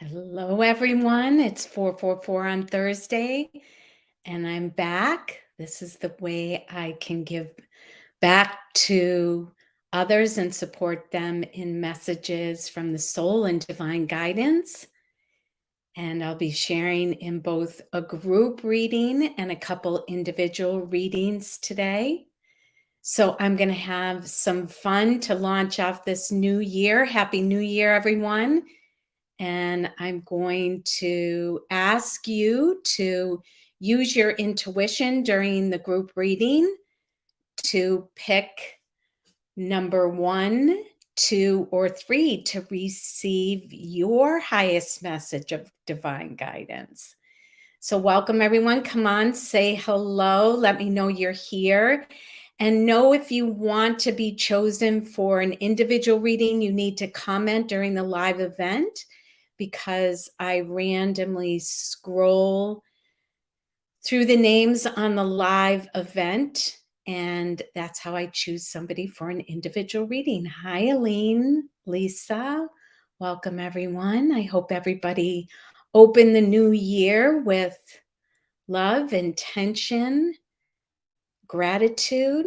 Hello, everyone. It's 444 on Thursday, and I'm back. This is the way I can give back to others and support them in messages from the soul and divine guidance. And I'll be sharing in both a group reading and a couple individual readings today. So I'm going to have some fun to launch off this new year. Happy New Year, everyone. And I'm going to ask you to use your intuition during the group reading to pick number 1, 2, or 3 to receive your highest message of divine guidance. So welcome, everyone. Come on, say hello. Let me know you're here. And know if you want to be chosen for an individual reading, you need to comment during the live event, because I randomly scroll through the names on the live event, and that's how I choose somebody for an individual reading. Hi, Aline, Lisa, welcome everyone. I hope everybody opened the new year with love, intention, gratitude.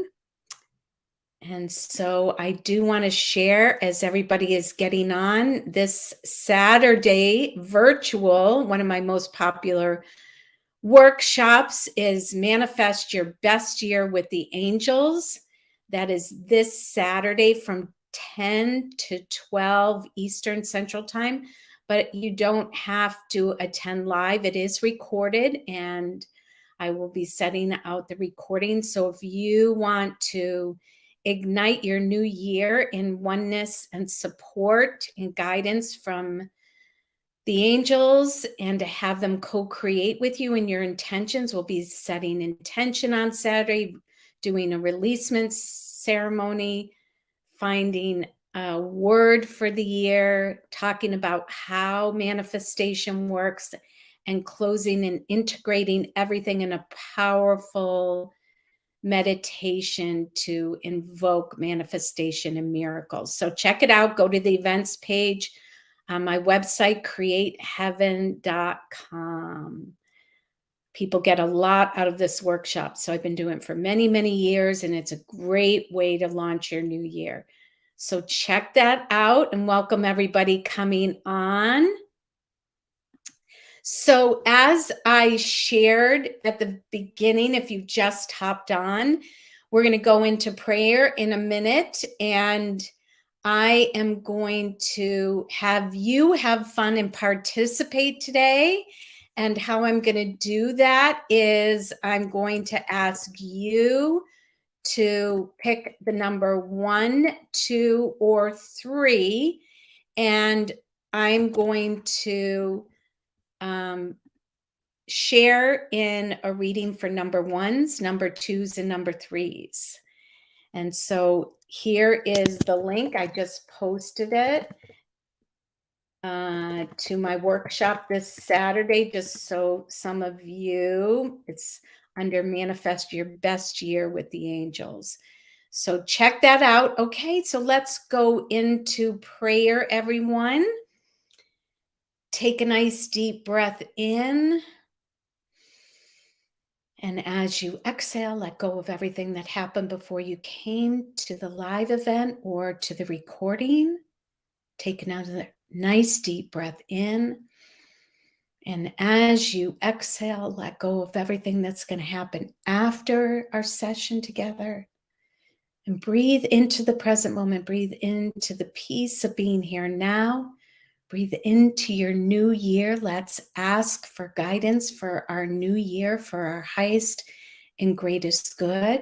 And so I do want to share, as everybody is getting on, this Saturday virtual, one of my most popular workshops is Manifest Your Best Year with the Angels. That is this Saturday from 10 to 12 Eastern Central Time, but you don't have to attend live. It is recorded, and I will be setting out the recording. So if you want to ignite your new year in oneness and support and guidance from the angels, and to have them co-create with you in your intentions, we'll be setting intention on Saturday, doing a releasement ceremony, finding a word for the year, talking about how manifestation works, and closing and integrating everything in a powerful meditation to invoke manifestation and miracles. So check it out. Go to the events page on my website, createheaven.com. People get a lot out of this workshop. So I've been doing it for many, many years, and it's a great way to launch your new year. So check that out, and welcome everybody coming on. So as I shared at the beginning, if you just hopped on, we're going to go into prayer in a minute, and I am going to have you have fun and participate today. And how I'm going to do that is I'm going to ask you to pick the number 1, 2, or 3, and I'm going to share in a reading for number 1s, number 2s, and number 3s. And so here is the link. I just posted it to my workshop this Saturday, just so some of you, it's under Manifest Your Best Year with the Angels. So check that out. Okay, so let's go into prayer, everyone. Take a nice deep breath in. And as you exhale, let go of everything that happened before you came to the live event or to the recording. Take another nice deep breath in. And as you exhale, let go of everything that's going to happen after our session together. And breathe into the present moment. Breathe into the peace of being here now. Breathe into your new year. Let's ask for guidance for our new year, for our highest and greatest good.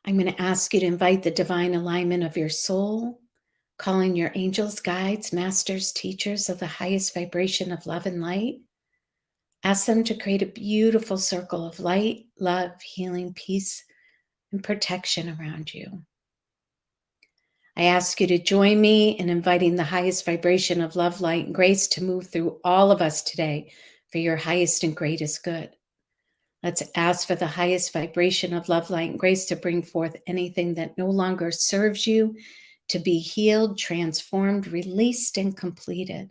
I'm going to ask you to invite the divine alignment of your soul, calling your angels, guides, masters, teachers of the highest vibration of love and light. Ask them to create a beautiful circle of light, love, healing, peace, and protection around you. I ask you to join me in inviting the highest vibration of love, light, and grace to move through all of us today for your highest and greatest good. Let's ask for the highest vibration of love, light, and grace to bring forth anything that no longer serves you, to be healed, transformed, released, and completed.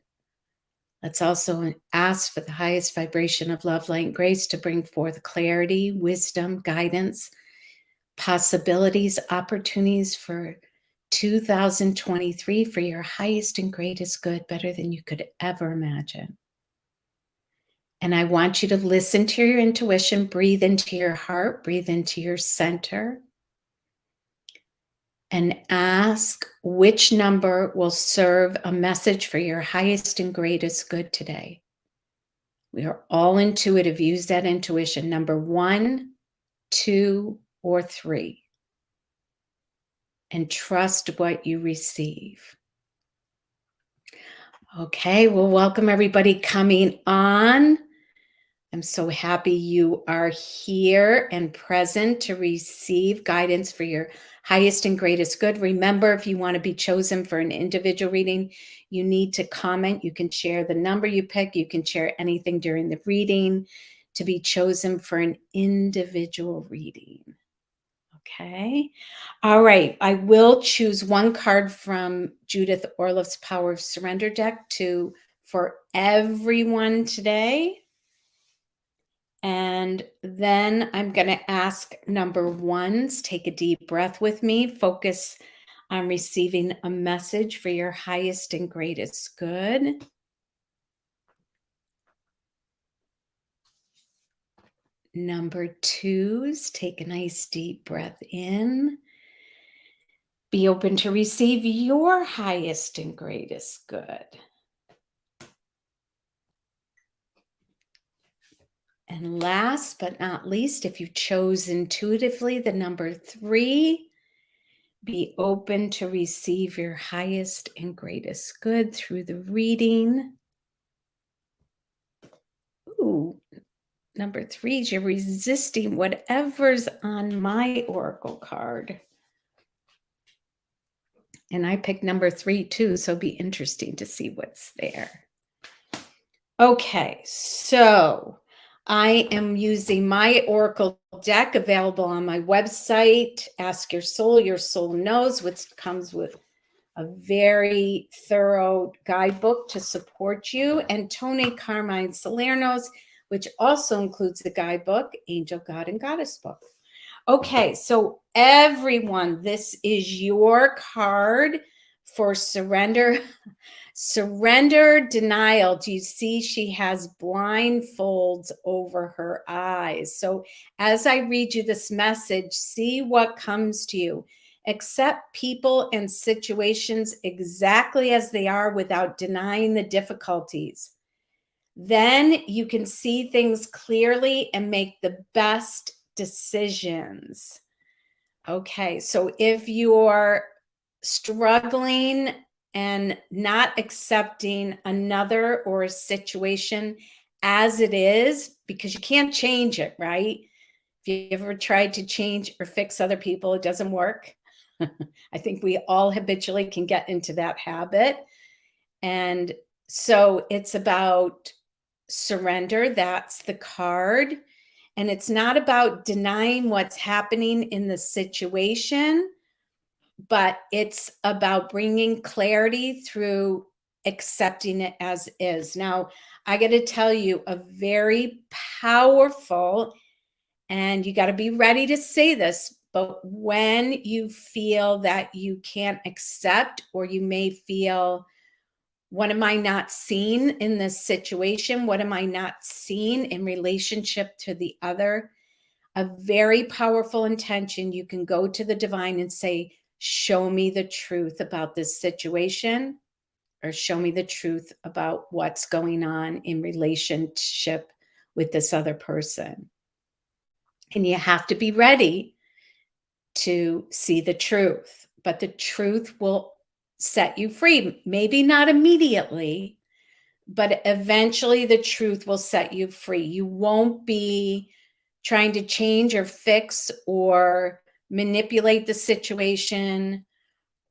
Let's also ask for the highest vibration of love, light, and grace to bring forth clarity, wisdom, guidance, possibilities, opportunities for 2023 for your highest and greatest good, better than you could ever imagine. And I want you to listen to your intuition, breathe into your heart, breathe into your center, and ask which number will serve a message for your highest and greatest good today. We are all intuitive. Use that intuition. Number 1, 2, or 3. And trust what you receive. Okay, well, welcome everybody coming on. I'm so happy you are here and present to receive guidance for your highest and greatest good. Remember, if you want to be chosen for an individual reading, you need to comment. You can share the number you pick. You can share anything during the reading to be chosen for an individual reading. Okay. All right. I will choose one card from Judith Orloff's Power of Surrender deck for everyone today. And then I'm going to ask number 1s, take a deep breath with me, focus on receiving a message for your highest and greatest good. Number 2s, take a nice deep breath in. Be open to receive your highest and greatest good. And last but not least, if you chose intuitively the number 3, be open to receive your highest and greatest good through the reading. Ooh, number 3 is you're resisting whatever's on my oracle card. And I picked number 3 too, so it'll be interesting to see what's there. Okay, so I am using my oracle deck available on my website, Ask Your Soul. Your Soul Knows, which comes with a very thorough guidebook to support you, and Tony Carmine Salerno's, which also includes the guidebook, Angel, God, and Goddess book. Okay, so everyone, this is your card for surrender. Surrender denial. Do you see she has blindfolds over her eyes? So as I read you this message, see what comes to you. Accept people and situations exactly as they are without denying the difficulties. Then you can see things clearly and make the best decisions. Okay, so if you're struggling and not accepting another or a situation as it is, because you can't change it, right? If you ever tried to change or fix other people, it doesn't work. I think we all habitually can get into that habit. And so it's about surrender. That's the card. And it's not about denying what's happening in the situation, but it's about bringing clarity through accepting it as is. Now, I got to tell you, a very powerful, and you got to be ready to say this, but when you feel that you can't accept, or you may feel, what am I not seeing in this situation? What am I not seeing in relationship to the other? A very powerful intention. You can go to the divine and say, show me the truth about this situation, or show me the truth about what's going on in relationship with this other person. And you have to be ready to see the truth, but the truth will set you free. Maybe not immediately, but eventually the truth will set you free. You won't be trying to change or fix or manipulate the situation,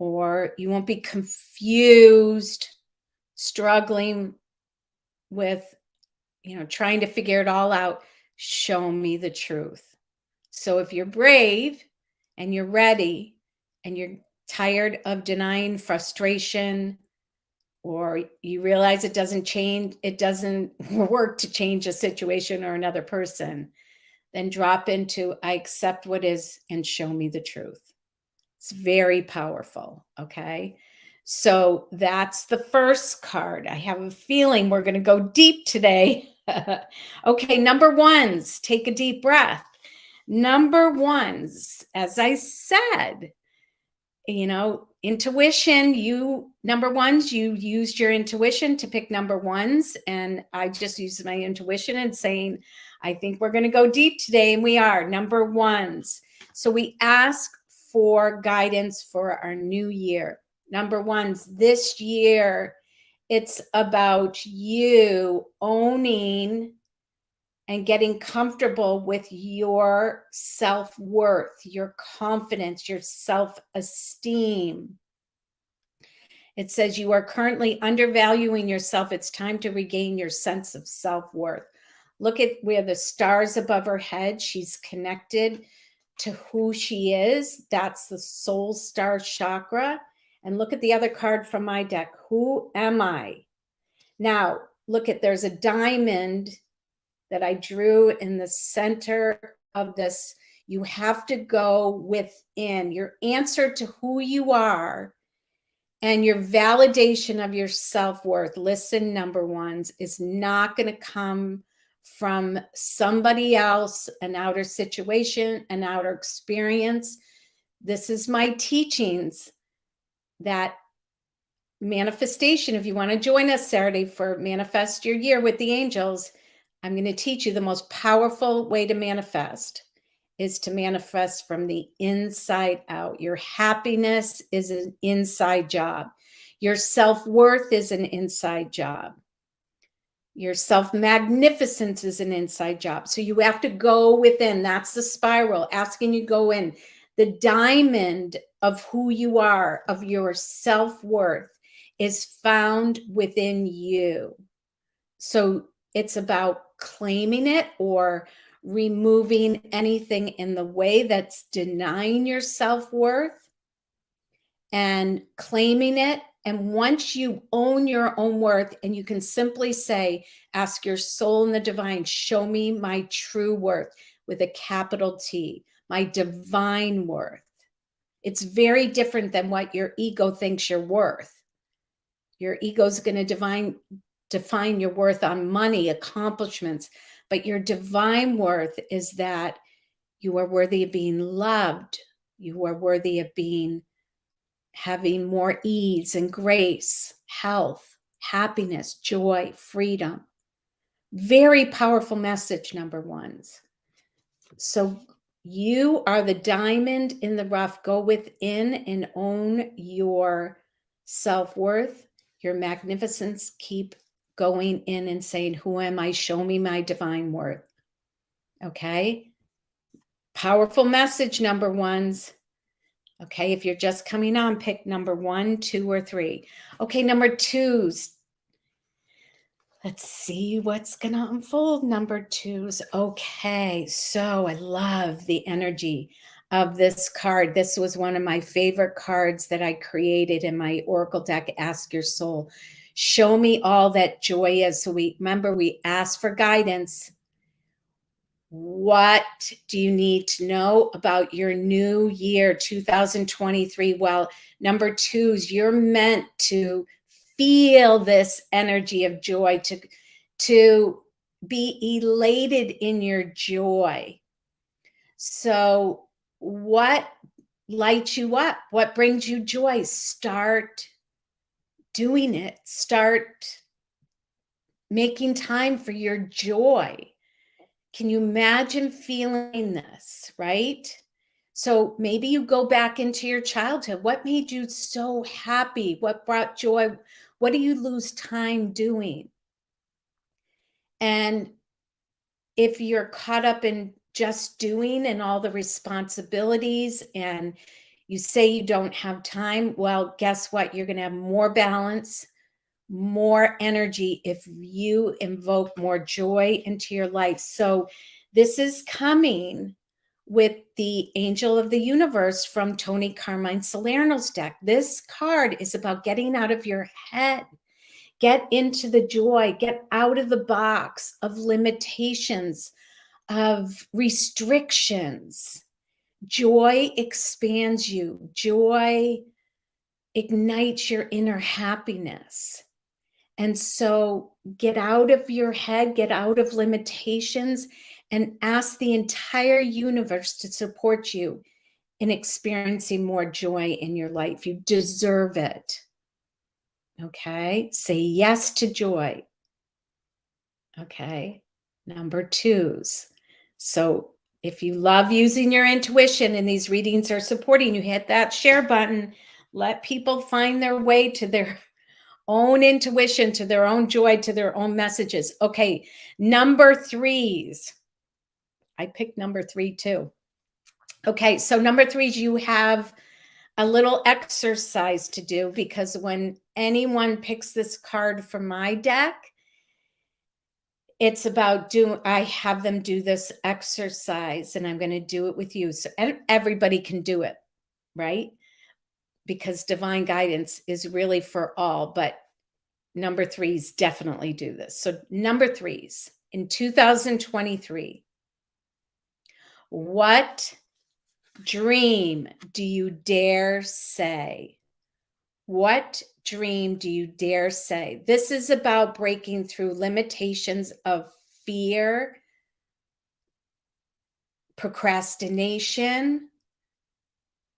or you won't be confused, struggling with, trying to figure it all out. Show me the truth. So if you're brave and you're ready and you're tired of denying, frustration, or you realize it doesn't work to change a situation or another person, then drop into I accept what is and show me the truth. It's very powerful, okay? So that's the first card. I have a feeling we're going to go deep today. Okay, number ones, take a deep breath. Number ones, as I said, intuition, number ones, you used your intuition to pick number ones. And I just used my intuition and saying, I think we're going to go deep today. And we are number ones. So we ask for guidance for our new year. Number ones, this year, it's about you owning and getting comfortable with your self-worth, your confidence, your self-esteem. It says you are currently undervaluing yourself. It's time to regain your sense of self-worth. Look at where the stars above her head. She's connected to who she is. That's the soul star chakra. And look at the other card from my deck. Who am I? Now, there's a diamond that I drew in the center of this. You have to go within. Your answer to who you are and your validation of your self-worth, listen, number ones, is not going to come from somebody else, an outer situation, an outer experience. This is my teachings, that manifestation. If you want to join us Saturday for Manifest Your Year with the Angels, I'm going to teach you the most powerful way to manifest is to manifest from the inside out. Your happiness is an inside job. Your self-worth is an inside job. Your self-magnificence is an inside job. So you have to go within. That's the spiral, asking you go in. The diamond of who you are, of your self-worth, is found within you. So it's about claiming it or removing anything in the way that's denying your self-worth and claiming it. And once you own your own worth, and you can simply say, ask your soul and the divine, show me my true worth with a capital T, my divine worth. It's very different than what your ego thinks you're worth. Your ego is going to define your worth on money, accomplishments, but your divine worth is that you are worthy of being loved. You are worthy of having more ease and grace, health, happiness, joy, freedom. Very powerful message, number ones. So you are the diamond in the rough. Go within and own your self-worth, your magnificence. Keep going in and saying, who am I? Show me my divine worth. Okay. Powerful message, number ones. Okay. If you're just coming on, pick number 1, 2, or 3. Okay. Number 2s. Let's see what's going to unfold. Number 2s. Okay. So I love the energy of this card. This was one of my favorite cards that I created in my Oracle deck, Ask Your Soul. Show me all that joy is. So we asked for guidance. What do you need to know about your new year, 2023? Well, number 2s, you're meant to feel this energy of joy, to be elated in your joy. So what lights you up? What brings you joy? Start doing it. Start making time for your joy. Can you imagine feeling this, right? So maybe you go back into your childhood. What made you so happy? What brought joy? What do you lose time doing? And if you're caught up in just doing and all the responsibilities and you say you don't have time, well, guess what? You're going to have more balance, more energy if you invoke more joy into your life. So this is coming with the Angel of the Universe from Tony Carmine Salerno's deck. This card is about getting out of your head. Get into the joy, get out of the box of limitations, of restrictions. Joy expands you. Joy ignites your inner happiness. And so get out of your head, get out of limitations, and ask the entire universe to support you in experiencing more joy in your life. You deserve it. Okay? Say yes to joy. Okay? Number 2s. So if you love using your intuition and these readings are supporting you, hit that share button. Let people find their way to their own intuition, to their own joy, to their own messages. Okay, number 3s. I picked number 3 too. Okay, so number 3s, you have a little exercise to do, because when anyone picks this card from my deck, it's about I have them do this exercise, and I'm going to do it with you. So everybody can do it, right? Because divine guidance is really for all, but number 3s definitely do this. So number 3s, in 2023, what dream do you dare say? What dream do you dare say? This is about breaking through limitations of fear, procrastination,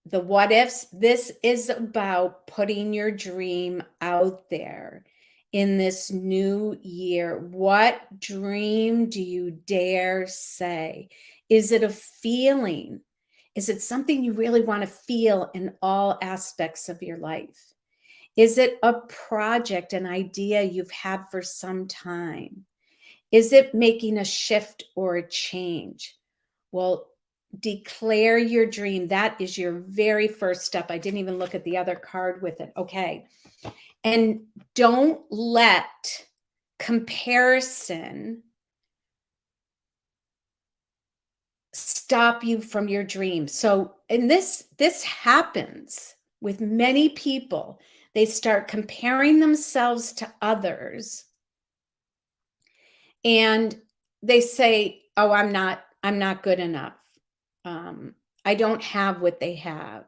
the what ifs. This is about putting your dream out there in this new year. What dream do you dare say? Is it a feeling? Is it something you really want to feel in all aspects of your life? Is it a project, an idea you've had for some time? Is it making a shift or a change? Well, declare your dream. That is your very first step. I didn't even look at the other card with it. Okay. And don't let comparison stop you from your dream. So, and this happens with many people. They start comparing themselves to others, and they say, "Oh, I'm not good enough. I don't have what they have.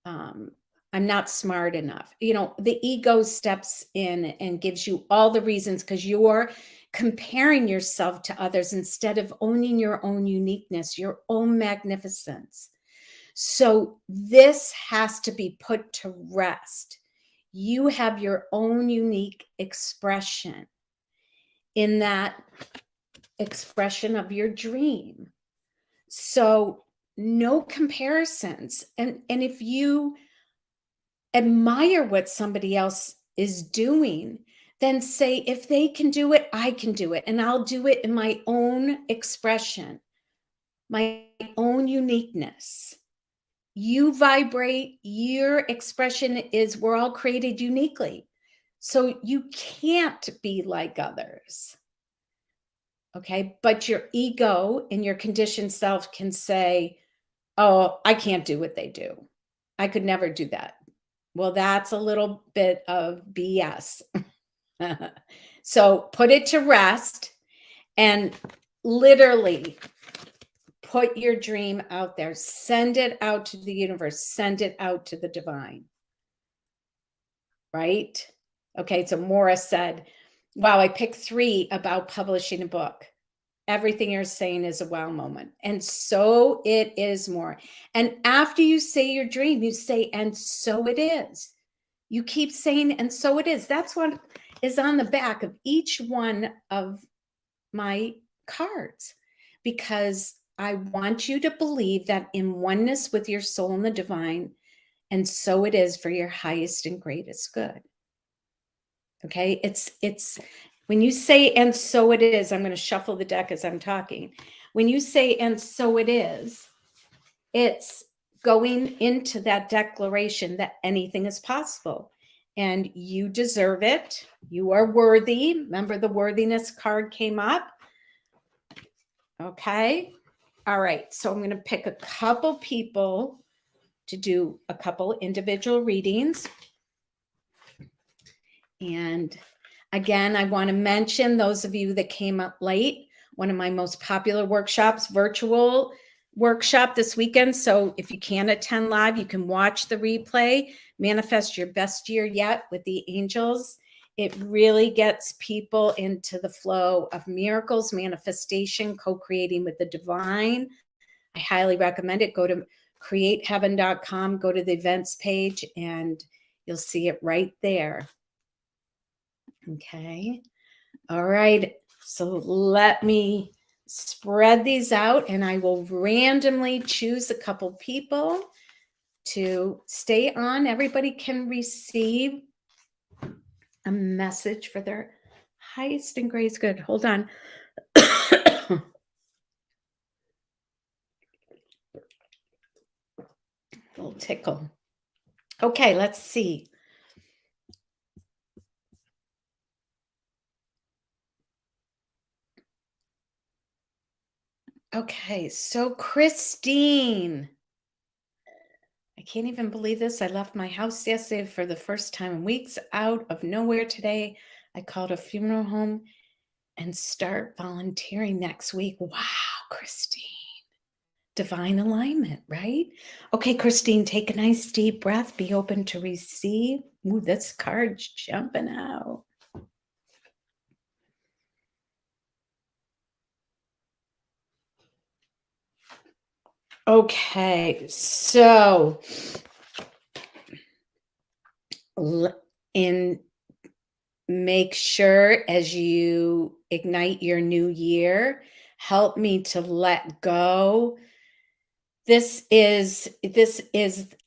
I'm not smart enough." The ego steps in and gives you all the reasons, because you're comparing yourself to others instead of owning your own uniqueness, your own magnificence. So this has to be put to rest. You have your own unique expression in that expression of your dream. So no comparisons. And if you admire what somebody else is doing, then say, if they can do it, I can do it. And I'll do it in my own expression, my own uniqueness. You vibrate, your expression is, we're all created uniquely. So you can't be like others. Okay. But your ego and your conditioned self can say, oh, I can't do what they do. I could never do that. Well, that's a little bit of BS. So put it to rest and literally put your dream out there. Send it out to the universe. Send it out to the divine. Right? Okay, so Maura said, wow, I picked 3 about publishing a book. Everything you're saying is a wow moment. And so it is, more. And after you say your dream, you say, and so it is. You keep saying, and so it is. That's what is on the back of each one of my cards, because I want you to believe that in oneness with your soul and the divine, and so it is for your highest and greatest good. Okay, it's when you say, and so it is, I'm going to shuffle the deck as I'm talking. When you say, and so it is, it's going into that declaration that anything is possible and you deserve it. You are worthy. Remember, the worthiness card came up. Okay. All right, so I'm going to pick a couple people to do a couple individual readings. And again, I want to mention those of you that came up late, one of my most popular workshops, virtual workshop this weekend. So if you can't attend live, you can watch the replay, Manifest Your Best Year Yet with the Angels. It really gets people into the flow of miracles, manifestation, co-creating with the divine. I highly recommend it. Go to createheaven.com, go to the events page, and you'll see it right there. Okay. All right. So let me spread these out, and I will randomly choose a couple people to stay on. Everybody can receive a message for their highest and greatest good. Hold on. Little tickle. Okay, let's see. Okay, so Christine, I can't even believe this. I left my house yesterday for the first time in weeks, out of nowhere today. I called a funeral home and start volunteering next week. Wow, Christine. Divine alignment, right? Okay, Christine, take a nice deep breath. Be open to receive. Ooh, this card's jumping out. Okay, so make sure as you ignite your new year, help me to let go. This is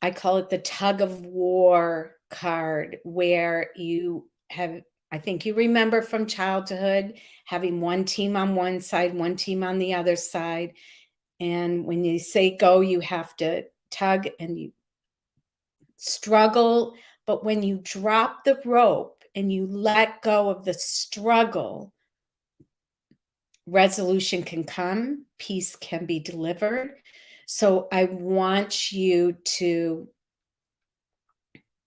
I call it the tug of war card, where you have, I think you remember from childhood, having one team on one side, one team on the other side. And when you say go, you have to tug and you struggle. But when you drop the rope and you let go of the struggle, resolution can come, peace can be delivered. So I want you to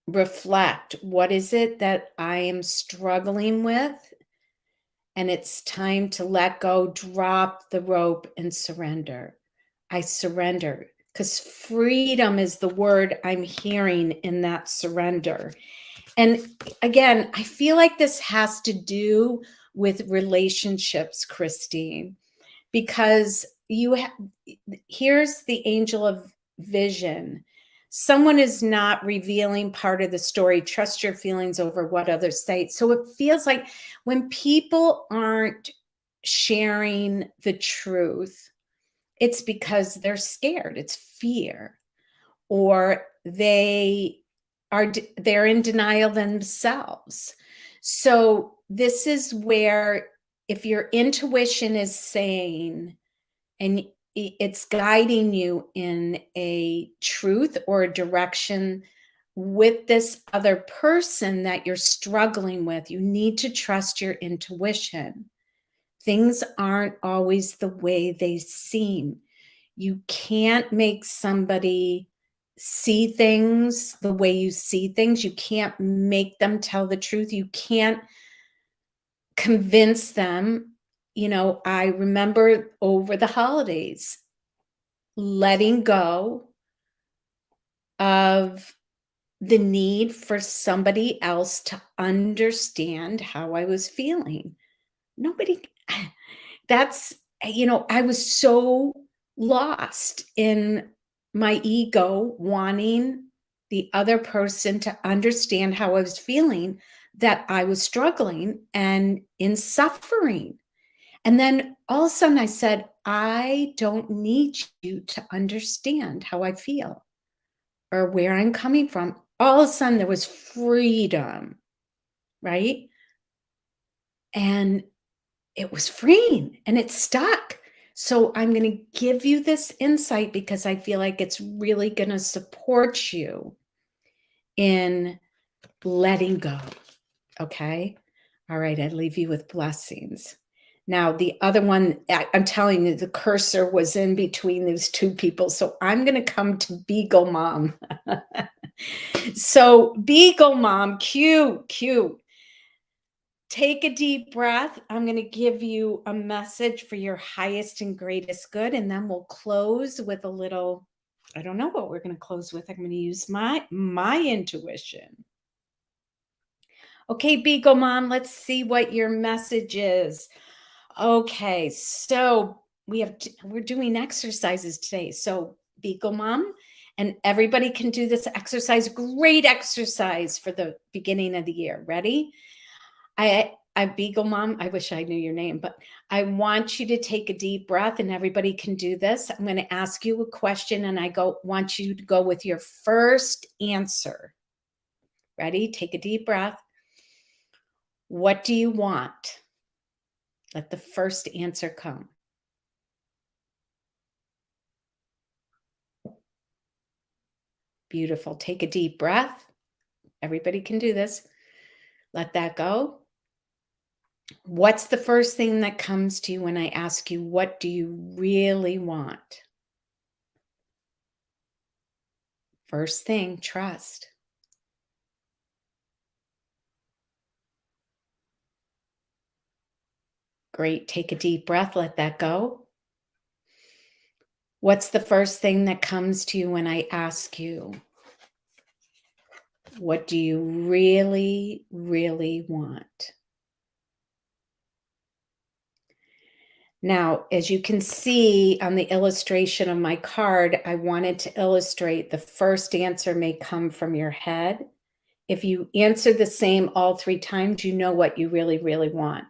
reflect, what is it that I am struggling with? And it's time to let go, drop the rope, and surrender. I surrender, because freedom is the word I'm hearing in that surrender. And again, I feel like this has to do with relationships, Christine, because here's the angel of vision. Someone is not revealing part of the story. Trust your feelings over what others say. So it feels like when people aren't sharing the truth, it's because they're scared. It's fear, or they're in denial themselves. So this is where, if your intuition is saying, and it's guiding you in a truth or a direction with this other person that you're struggling with, you need to trust your intuition. Things aren't always the way they seem. You can't make somebody see things the way you see things. You can't make them tell the truth. You can't convince them. You know, I remember over the holidays letting go of the need for somebody else to understand how I was feeling. Nobody, that's, I was so lost in my ego wanting the other person to understand how I was feeling, that I was struggling and in suffering. And then all of a sudden I said, I don't need you to understand how I feel or where I'm coming from. All of a sudden there was freedom, right? And it was freeing and it stuck. So I'm going to give you this insight because I feel like it's really going to support you in letting go. Okay. All right. I leave you with blessings. Now, the other one, I'm telling you, the cursor was in between those two people. So I'm going to come to Beagle Mom. So, Beagle Mom, cute, cute. Take a deep breath. I'm going to give you a message for your highest and greatest good. And then we'll close with a little, I don't know what we're going to close with. I'm going to use my intuition. Okay, Beagle Mom, let's see what your message is. Okay, so we're doing exercises today. So Beagle Mom, and everybody can do this exercise. Great exercise for the beginning of the year. Ready? I Beagle Mom, I wish I knew your name, but I want you to take a deep breath, and everybody can do this. I'm going to ask you a question, and want you to go with your first answer. Ready? Take a deep breath. What do you want? Let the first answer come. Beautiful. Take a deep breath. Everybody can do this. Let that go. What's the first thing that comes to you when I ask you, what do you really want? First thing, trust. Great. Take a deep breath. Let that go. What's the first thing that comes to you when I ask you, what do you really, really want? Now, as you can see on the illustration of my card, I wanted to illustrate the first answer may come from your head. If you answer the same all 3 times, you know what you really, really want.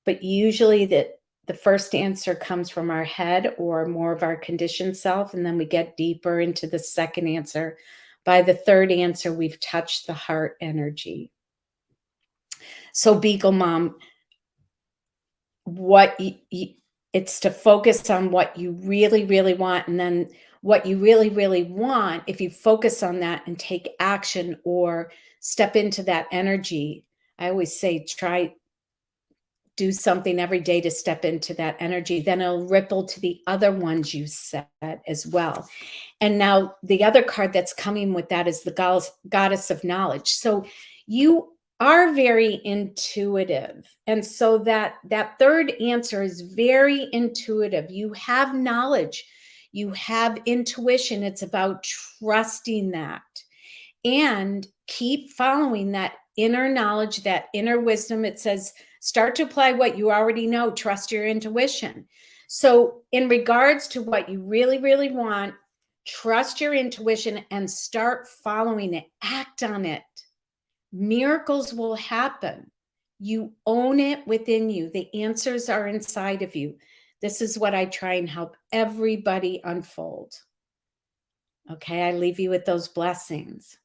But usually the first answer comes from our head or more of our conditioned self, and then we get deeper into the second answer. By the third answer, we've touched the heart energy. So Beagle Mom, it's to focus on what you really, really want. And then what you really, really want, if you focus on that and take action or step into that energy, I always say, do something every day to step into that energy. Then it'll ripple to the other ones you said as well. And now the other card that's coming with that is the goddess of knowledge. So you are very intuitive. And so that third answer is very intuitive. You have knowledge. You have intuition. It's about trusting that and keep following that inner knowledge, that inner wisdom. It says, start to apply what you already know. Trust your intuition. So in regards to what you really, really want, trust your intuition and start following it. Act on it. Miracles will happen. You own it within you. The answers are inside of you. This is what I try and help everybody unfold. Okay, I leave you with those blessings.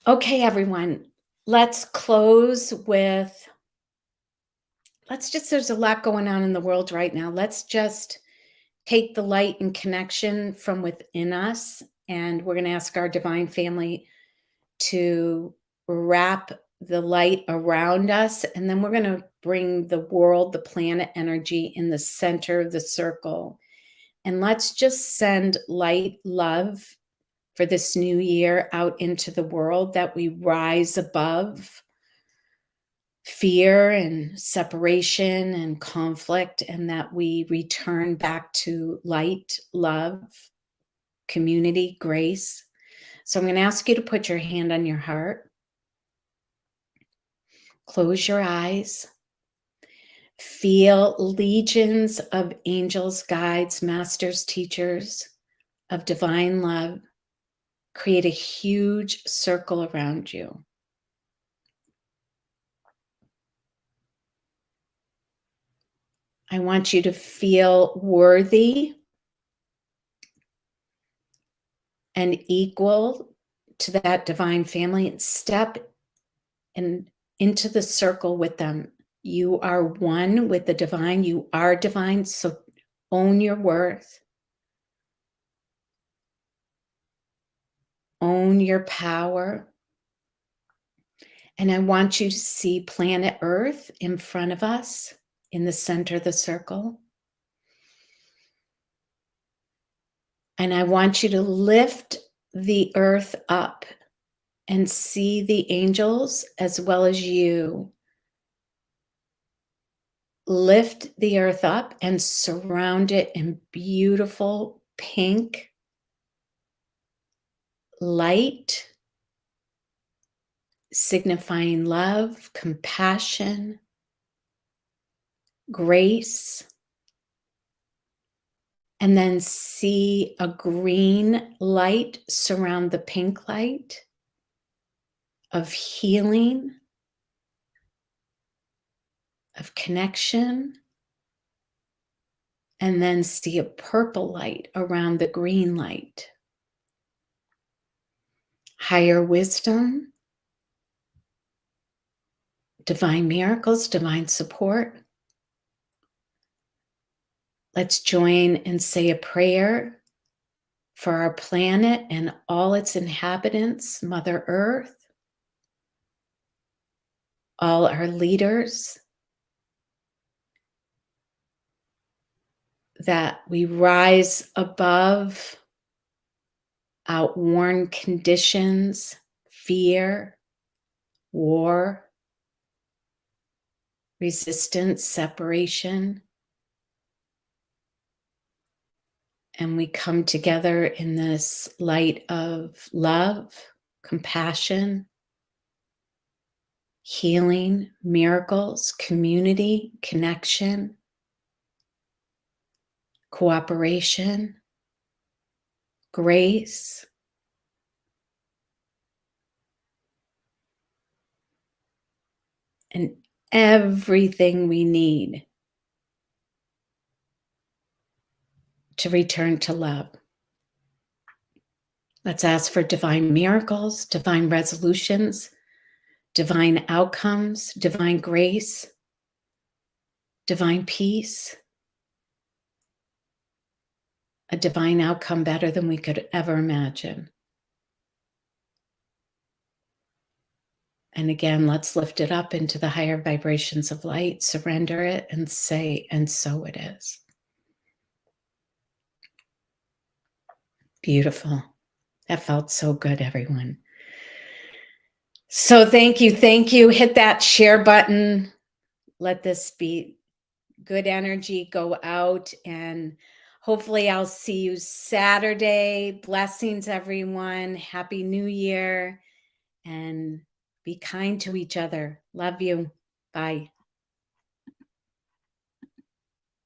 Okay, everyone, let's close with, there's a lot going on in the world right now. Let's just take the light and connection from within us. And we're going to ask our divine family to wrap the light around us. And then we're going to bring the world, the planet energy in the center of the circle. And let's just send light, love for this new year out into the world, that we rise above fear and separation and conflict, and that we return back to light, love, community, grace. So I'm going to ask you to put your hand on your heart. Close your eyes. Feel legions of angels, guides, masters, teachers of divine love create a huge circle around you. I want you to feel worthy and equal to that divine family, and step into the circle with them. You are one with the divine. You are divine, so own your worth. Own your power. And I want you to see planet Earth in front of us in the center of the circle. And I want you to lift the Earth up and see the angels as well as you. Lift the Earth up and surround it in beautiful pink light, signifying love, compassion, grace. And then see a green light surround the pink light of healing, of connection. And then see a purple light around the green light. Higher wisdom, divine miracles, divine support. Let's join and say a prayer for our planet and all its inhabitants, Mother Earth, all our leaders, that we rise above outworn conditions, fear, war, resistance, separation. And we come together in this light of love, compassion, healing, miracles, community, connection, cooperation, grace. And everything we need to return to love. Let's ask for divine miracles, divine resolutions, divine outcomes, divine grace, divine peace, a divine outcome better than we could ever imagine. And again, let's lift it up into the higher vibrations of light, surrender it, and say, and so it is. Beautiful. That felt so good, everyone. So thank you. Hit that share button. Let this be good energy go out, and hopefully I'll see you Saturday. Blessings, everyone. Happy New Year, and be kind to each other. Love you. Bye.